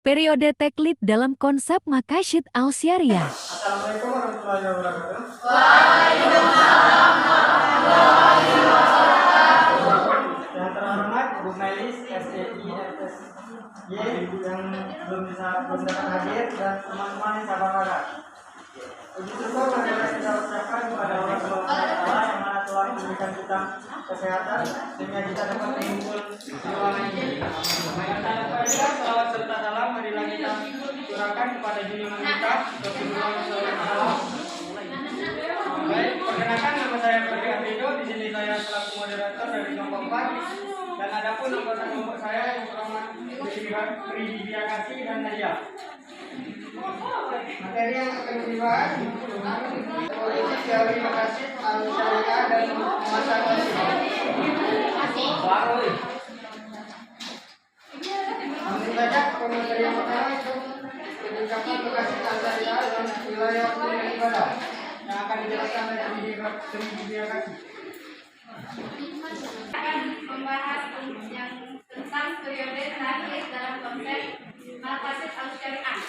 Periode taklid dalam konsep Maqasid Al-Syariah. Assalamualaikum warahmatullahi wabarakatuh. Yang terhormat Bu Melis SEI FSY yang belum dapat hadir dan teman-teman yang sabar kakak. Puji syukur marilah kita ucapkan kepada Allah Subhanahu wa Ta'ala yang mana telah memberikan kita kesehatan sehingga kita dapat mengumpul di ruangan ini. Tanpa salawat serta salam marilah kita curahkan kepada junjungan kita Rasulullah SAW. Baik, perkenalkan nama saya Ferdi Afrido. Di sini saya selaku moderator dari kelompok 4 dan adapun anggota kelompok saya yang pertama Ridhi Kasih dan Nadia. Materi yang akan dibahas politik teori Maqasid Al-Syariah dan masa Mungkin saja pemateri yang pertama itu pendidikan Maqasid Al-Syariah dan wilayah kuliah ibadah yang akan dijelaskan oleh Ridhi Kasih. Akan membahas yang tentang periode terakhir dalam konsep Maqasid Al-Syariah.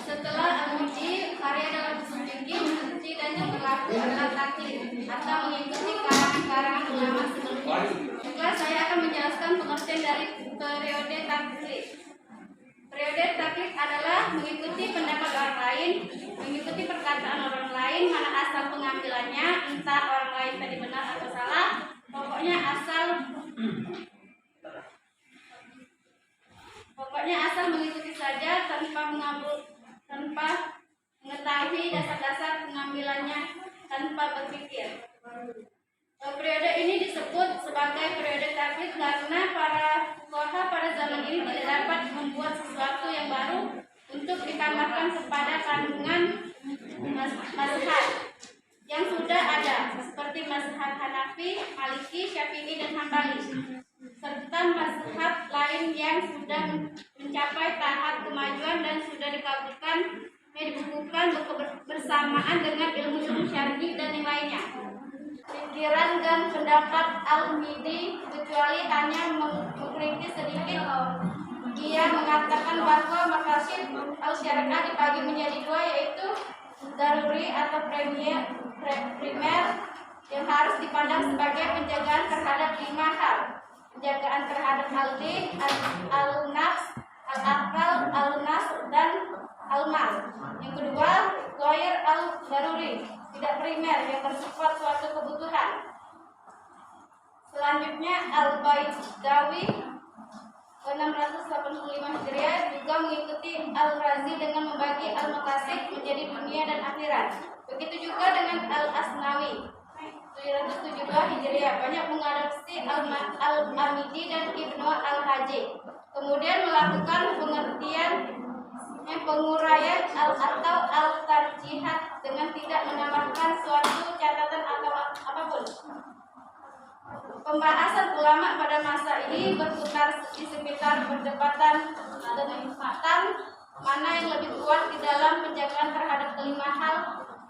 Setelah Al-Muji, karya dalam usul fikih mencuci dan yang berlaku adalah taklid atau mengikuti karangan-karangan ulama sebelumnya. Juga saya akan menjelaskan pengertian dari periode taklid. Periode taklid adalah mengikuti pendapat orang lain, mengikuti perkataan orang lain, mana asal pengambilannya, entah orang lain tadi benar atau salah, pokoknya asal mengikuti saja tanpa mengetahui dasar-dasar pengambilannya, tanpa berpikir. Periode ini disebut sebagai periode taklid karena para fuqaha pada zaman ini tidak dapat membuat sesuatu yang baru untuk ditambahkan kepada kandungan mazhab yang sudah ada, seperti mazhab Hanafi, Maliki, Syafi'i, dan Hambali, serta mazhab lain yang sudah mencapai tahap kemajuan dan sudah dibukukan bersamaan dengan ilmu syar'i dan yang lainnya. Pikiran dan pendapat Al-Midi kecuali hanya mengkritik sedikit. Ia mengatakan bahwa Maqasid Al-Syariah dibagi menjadi dua, yaitu daruri atau primer yang harus dipandang sebagai penjagaan terhadap 5 hal: penjagaan terhadap al-din, al-nafs, al-akal, al-nas, dan al-mal. Yang kedua, ghair al-daruri, tidak primer, yang bersifat suatu kebutuhan. Selanjutnya, Al-Baidawi 685 Hijriah juga mengikuti Al-Razi dengan membagi al-maqasid menjadi dunia dan akhirat. Begitu juga dengan Al-Asnawi 772 Hijriah banyak mengadopsi Al-Amidi dan Ibnu Al-Haji. Kemudian melakukan pengertian penguraian atau al-tarjihat dengan tidak menambahkan suatu catatan atau apapun. Pembahasan ulama pada masa ini berputar di sekitar perdebatan tentang mana yang lebih kuat di dalam penjagaan terhadap 5 hal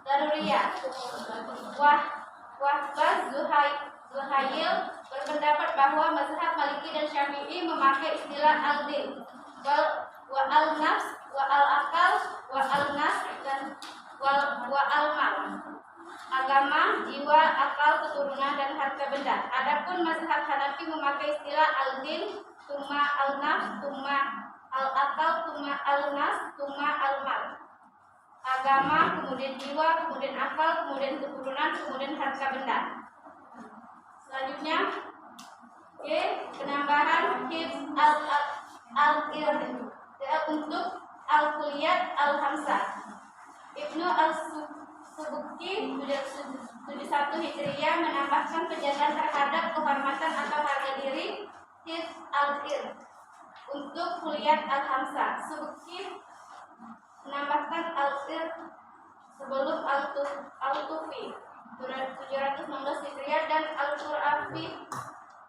daruriyah. Wahbah Zuhail berpendapat bahwa mazhab Maliki dan Syafi'i memakai istilah al-din, wa al-nafs, wa al-akal, wa al-nas, dan wa al-mal. Agama, jiwa, akal, keturunan, dan harta benda. Adapun mazhab Hanafi memakai istilah al-din, tuma al-nafs, tuma al-akal, tuma al-nas, tuma al-mal. Agama, kemudian jiwa, kemudian akal, kemudian keturunan, kemudian harta benda. Selanjutnya, penambahan hifz untuk Al-Kulliyat Al-Hamsah. Ibnu Al-Subki 71 Hijriah menambahkan penjelasan terhadap kehormatan atau harga diri Hizb al-Ir untuk Kulliyat Al-Hamsah. Subki menambahkan al-Ir sebelum al-Tufi 716 Hijriah dan al-Qurafi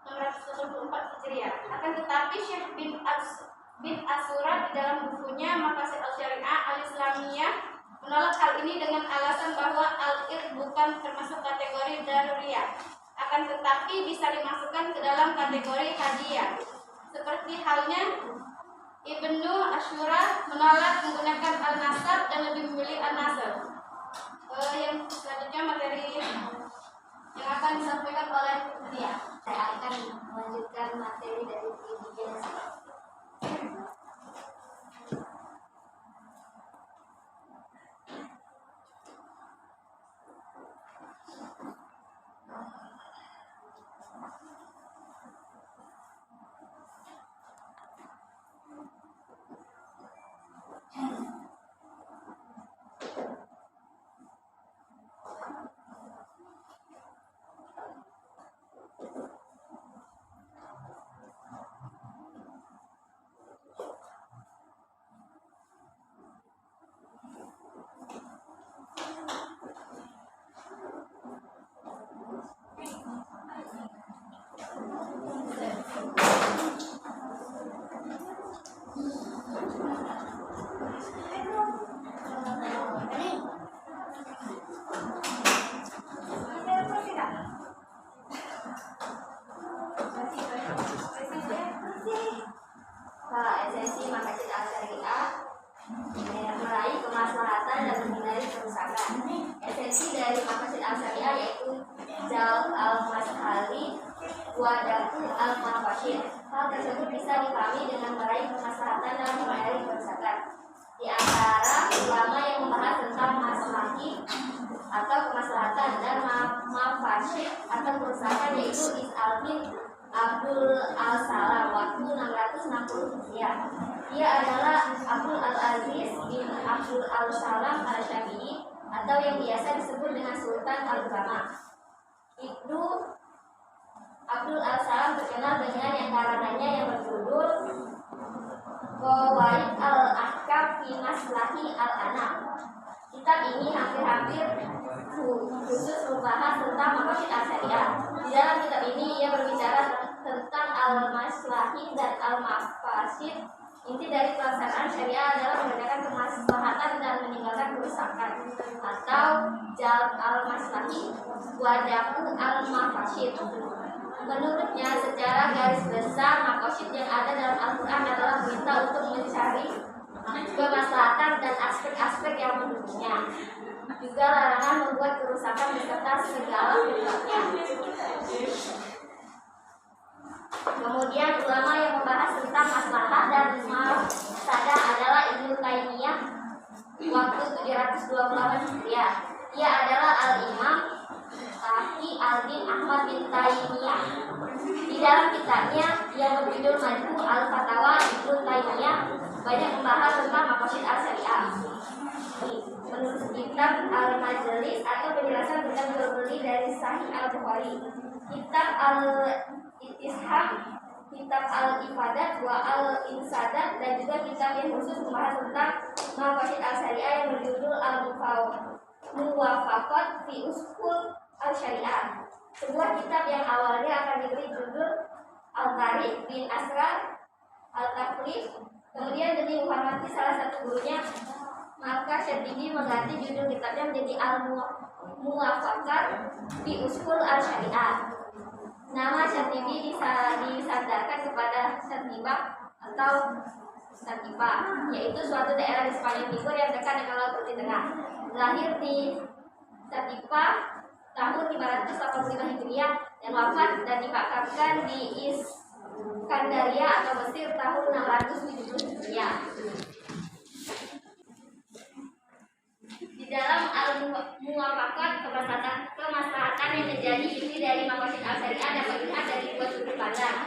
694 Hijriah. Akan tetapi Syekh bin Asura di dalam bukunya Maqasid al-Syariah al-Islamiyah menolak hal ini dengan alasan bahwa al-Ir bukan termasuk kategori daruriyah, akan tetapi bisa dimasukkan ke dalam kategori hadiah. Seperti halnya Ibnu Asyura menolak menggunakan al-nasab dan lebih memilih al-nasab. Yang selanjutnya materi yang akan disampaikan oleh dia. Saya akan melanjutkan materi dari pendidikan. Esensi Maqasid al-Syariah meraih kemaslahatan dan menghindari kerusakan. Esensi dari Maqasid al-Syariah yaitu jalb al-mashali wa dafu al-maqasid. Hal tersebut bisa dipahami dengan meraih kemaslahatan dan menghindari kerusakan. Di antara ulama yang membahas tentang maslahi atau kemaslahatan dan mafasid atau kerusakan yaitu Is'al bin Abdul Al-Salam waktu 660 Hijriah. Dia adalah Abdul Al-Aziz bin Abdul Al-Salam Al-Syafi'i atau yang biasa disebut dengan Sultan Al-Ulama. Ibnu Abdul Al-Salam terkenal dengan yang karangannya yang berjudul Qawaid Al-Ahkam fi Maslahi Al-Anam. Kitab ini hampir-hampir khusus membahas tentang Maqasid al-Syariah. Di dalam kitab ini ia berbicara tentang al-maslahi dan al-mafasid. Inti dari pelaksanaan syariah adalah menggunakan kemaslahatan dan meninggalkan kerusakan, atau jalb al-maslahi wa dafu al-mafasid. Menurutnya, secara garis besar maqasid yang ada dalam Al-Quran adalah perintah untuk mencari kemaslahatan dan aspek-aspek yang mendukungnya, juga larangan membuat kerusakan beserta segala penyebabnya. Kemudian ulama yang membahas tentang maslahah dan mafsadah adalah Ibnu Taimiyah waktu 728 Hijriah. Ia adalah al-Imam Taqi al-Din Ahmad bin Taimiyah. Di dalam kitabnya yang berjudul Majmu' al-Fatawa, Ibnu Taimiyah banyak membahas tentang Maqasid al-Syariah. Menurut kitab Al-Majlis atau penjelasan tentang jual beli dari Sahih Al-Bukhari, kitab Al-Itisham, kitab Al-Ifadat wa Al-Insadat, dan juga kitab yang khusus membahas tentang Maqasid al-Syariah yang berjudul Al-Muwafaqat fi Usul al-Syariah. Sebuah kitab yang awalnya akan diberi judul Al-Tariq bin Asrar Al-Tafrif. Kemudian demi menghormati salah satu gurunya, maka Syatibi mengganti judul kitabnya menjadi Al-Muwafaqat fi Usul al-Syariah. Nama Syatibi disandarkan kepada Syatibah atau Syatibah, yaitu suatu daerah di Spanyol Timur yang dekat dengan Laut Putih Tengah. Lahir di Syatibah tahun 585 Hijriah dan wafat dan dimakamkan di Iskandaria atau Mesir tahun 670 Hijriah. Di dalam Al-Muwafaqat, kemaslahatan yang menjadi inti dari Maqasid al-Syariah dapat dilihat dari dua sudut pandang.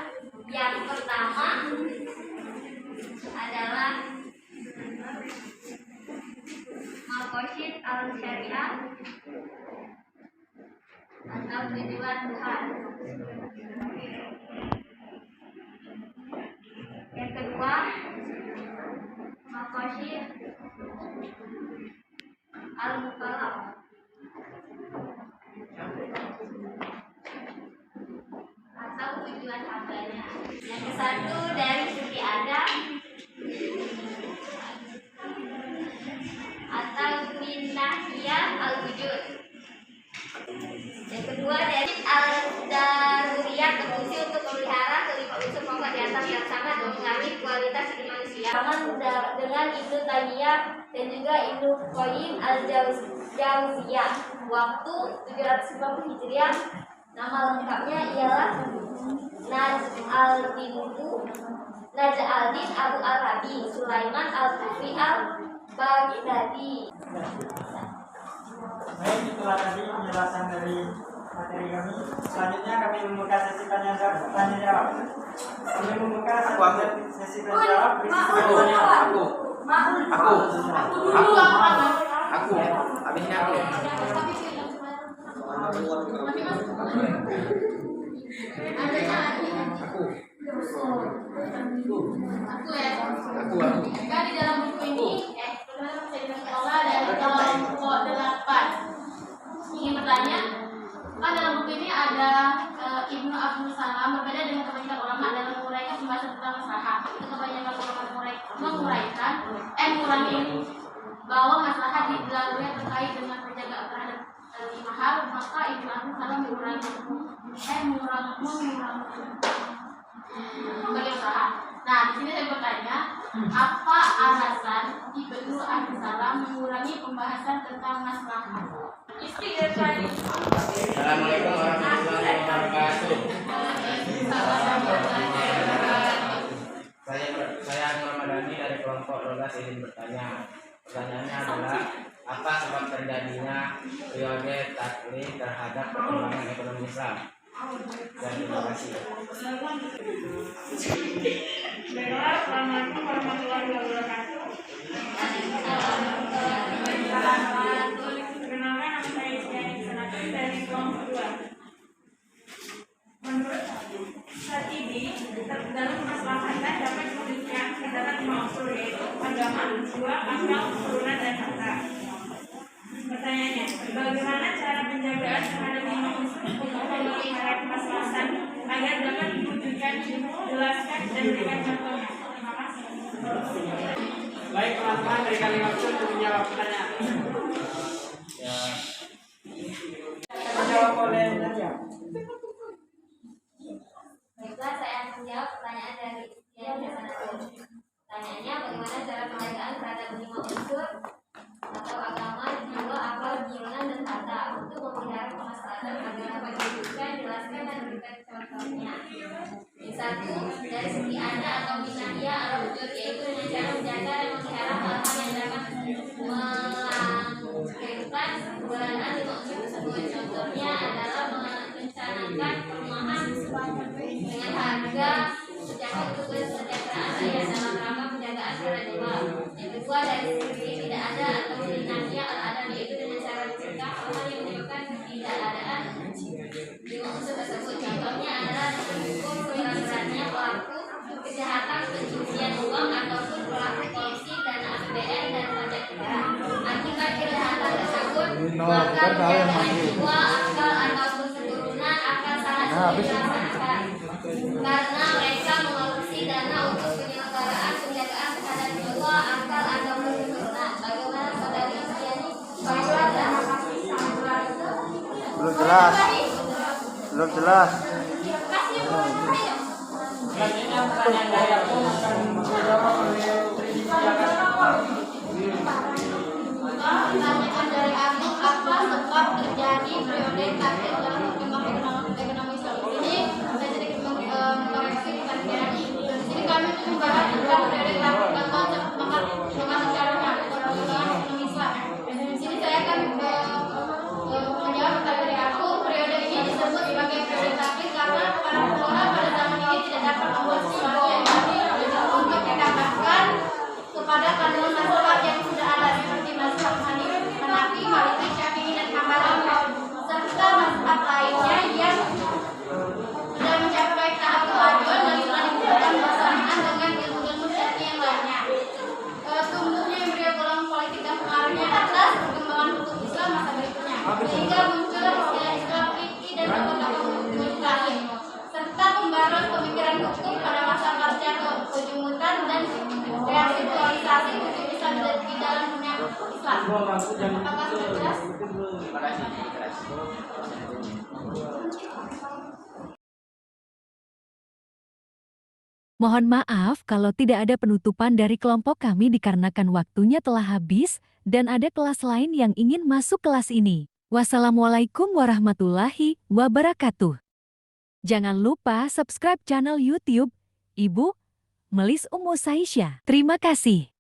Yang pertama, syariah atau tujuan Tuhan. Yang kedua, maqasid al-mukallaf atau tujuan hambanya. Yang kesatu dari segi adab atau minahiyah al-wujud. Yang kedua dari al-daruriyat, berfungsi untuk memelihara kelima unsur pokok di atas yang sama dan mengambil kualitas hidup manusia. Dengan Ibnu Taimiyah dan juga Ibnu Qayyim al-Jauziyah. Waktu 750 Hijriah. Nama lengkapnya ialah Naj'al-Din Abu Arabi Sulaiman al-Kufi al-Baghdadi. Baik, itulah tadi penjelasan dari materi kami. Selanjutnya kami membuka sesi tanya jawab. Kami membuka sesi tanya jawab. Aku. Habisnya aku. Kan di dalam buku ini dari dalam pokok 8 ingin bertanya, kan dalam buku ini ada Ibnu Abdul Salam berbeda dengan kebanyakan ulama dalam menguraikan pembahasan tentang maslahat. Itu kebanyakan ulama menguraikan mengurangi bahwa maslahat di dalamnya terkait dengan penjagaan terhadap mahal, maka Ibnu Abdul Salam mengurangi bagi usaha. Nah, di sini saya bertanya, apa alasan Ibnu Abdul Salam mengurangi pembahasan tentang maslahat? Assalamualaikum warahmatullahi wabarakatuh. Saya Muhammad dari kelompok 12 ingin bertanya. Pertanyaannya adalah, apa sebab terjadinya riwayat taklid terhadap perkembangan ekonomi Islam? Dan terima kasih. Assalamualaikum warahmatullahi wabarakatuh. Perkenalkan, nama saya Isyani Sanatun dari kelompok 2. Menurut saat ini, dalam kemaslahatan dapat diwujudkan terdapat 5 unsur, yaitu agama, jiwa, akal, keturunan, dan harta. Pertanyaannya, bagaimana cara penjagaan terhadap 5 unsur untuk memelihara kemaslahatan agar dapat diwujudkan, jelaskan, dan berikan contohnya? Terima kasih. Baik teman-teman, dari kami waktu untuk menjawab pertanyaan. Dijawab oleh Nadia. Baiklah, saya akan menjawab pertanyaan dari Isyani Sanatun. Pertanyaannya, bagaimana cara penjagaan terhadap 5 unsur atau agama, jiwa, akal, keturunan, dan harta untuk memelihara kemaslahatan agar dapat diwujudkan, jelaskan, dan berikan contohnya. Yang satu, dari segi ada atau minahiyah al-wujud, yaitu dengan cara menjaga dan memelihara hal-hal yang dapat melahirkan keberadaan 5 unsur tersebut. Contohnya adalah merencanakan perumahan dengan harga mencapai untuk kesejahteraan rakyat dalam rangka penjagaan terhadap jiwa. Yang kedua, dari segi tidak ada atau minahiyah al-adam, yaitu dengan cara mencegah hal-hal yang menyebabkan ketidakadaan 5 unsur tersebut. Contohnya adalah menghukum berat-beratnya pelaku kejahatan pencucian uang ataupun pelaku korupsi dana APBN dan pajak negara. Akibat kejahatan tersebut, maka menjaga jiwa, akal, ataupun keturunan akan sangat sulit dilaksanakan karena mereka mengoperasi dana untuk penyelenggaraan penjagaan terhadap jiwa, akal, ataupun keturunan. Bagaimana saudari Isyani? Baiklah, terima kasih. Belum jelas. Selanjutnya pertanyaan dari aku akan dijawab oleh Pertanyaan dari aku, apa sebab terjadi periode kaget dalam perkembangan ekonomi Islam? Ini saya sedikit mengkoreksi pertanyaan ini. Jadi kami membahas tentang periode kaget atau perkembangan secara perkembangan ekonomi Islam. Di sini saya akan menjawab pertanyaan dari aku. Periode ini disebut sebagai periode kaget karena para pengelola pada zaman ini tidak dapat membuat sesuatu yang baru untuk dikatakan kepada kandungan masyarakat yang sudah ada seperti mazhab Hanafi, Maliki, pengaruh pemikiran hukum pada masa pasca kejumutan dan reaktualisasi hukum Islam di dalam dunia Islam. Apakah sudah jelas? Terima kasih. Mohon maaf kalau tidak ada penutupan dari kelompok kami dikarenakan waktunya telah habis dan ada kelas lain yang ingin masuk kelas ini. Wassalamualaikum warahmatullahi wabarakatuh. Jangan lupa subscribe channel YouTube Ibu Melis Ummu Saisyah. Terima kasih.